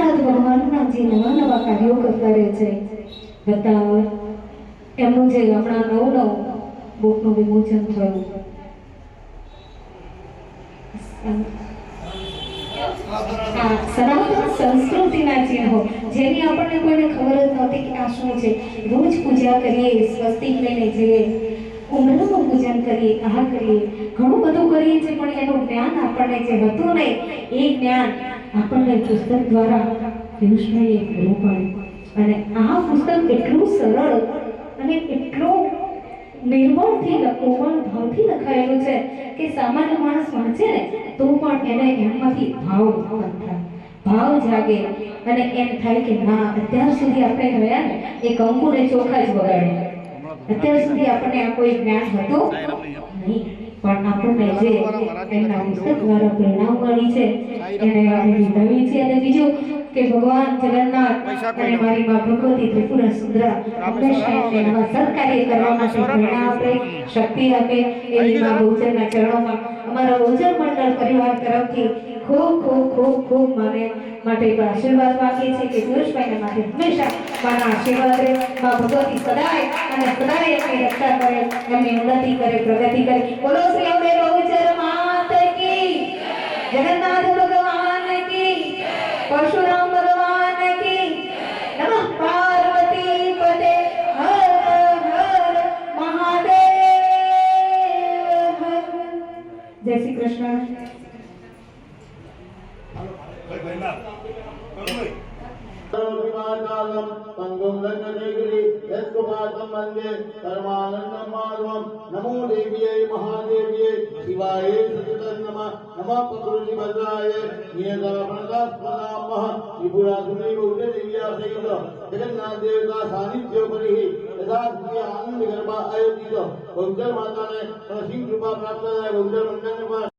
જગન્નાથ ભગવાનના જે નવા નવા કાર્યો કરતા રહે છે, બતાવો એમનું જે હમણાં નવું બુકનું વિમોચન થયું, સનાતન સંસ્કૃતિના ચિહ્નો જેની આપણને કોઈને ખબર જ નહોતી કે આ શું છે. રોજ પૂજા કરીએ, સ્વસ્તિક લઈને જઈએ, ઉંમરનું પૂજન કરીએ, આ કરીએ, ઘણું બધું કરીએ છીએ, પણ એનું જ્ઞાન આપણને જે હતું ને એ જ્ઞાન આપણને પુસ્તક દ્વારા પિયુષભાઈએ પૂરું પાડ્યું. અને આ પુસ્તક એટલું સરળ અને એટલું નિર્મળથી કોમળ ભાવથી લખાયેલું છે કે સામાન્ય માણસ વાંચે ને તો પણ એને એમાંથી ભાવ ઉત્પન્ન થાય, ભાવ જાગે અને એમ થાય કે ના, અત્યાર સુધી આપણે રહ્યા ને એ કંકુને ચોખા જ વગાડ્યા. અત્યાર સુધી આપણને આ કોઈ જ્ઞાન હતું નહીં, પણ આપણને જે એમના પુસ્તક દ્વારા પ્રેરણા મળી છે એને આપણે લીધાવી છે. અને બીજું કે ભગવાન જગન્નાથ અને મારી માં ભગવતી ત્રિપુરા સુંદરા હંમેશા એમને આવા સત્કાર્ય કરવા માટે પ્રેરણા આપે, શક્તિ આપે. એવી માં બહુચરના ચરણોમાં અમારા બહુચર મંડળ પરિવાર તરફથી ખૂબ ખૂબ ખૂબ ખૂબ મને માટે આશીર્વાદ માંગીએ છીએ કે પિયુષભાઈના માટે હંમેશા મારા આશીર્વાદ રહે. માં ભગવતી સદાય અને સદાય એમની રક્ષા કરે, એમની ઉન્નતિ કરે, પ્રગતિ કરે. બોલો શ્રી અંબે બહુચર માત કી, જગન્નાથ ભગવાન કી, પરશુરામ ભગવાન કી, નમઃ પાર્વતી પતે, હર હર મહાદેવ. જય શ્રી કૃષ્ણ. कालम पंगुम रंगदेगिरि यत्कुपातं वन्दे परमानन्दं माधवं. नमो देव्यै महादेव्यै शिवायै सततं नमः. नमः प्रकृतिभद्राय नियतप्रणतास्मदामः. त्रिपुरासुरी बहुदेव्या सहित जगन्नाथ देवता सानिध्योपरि यथा आनंद गरबा आयोजित बहुचर माता ने सिंह कृपा प्राप्त है. बहुचर मंडल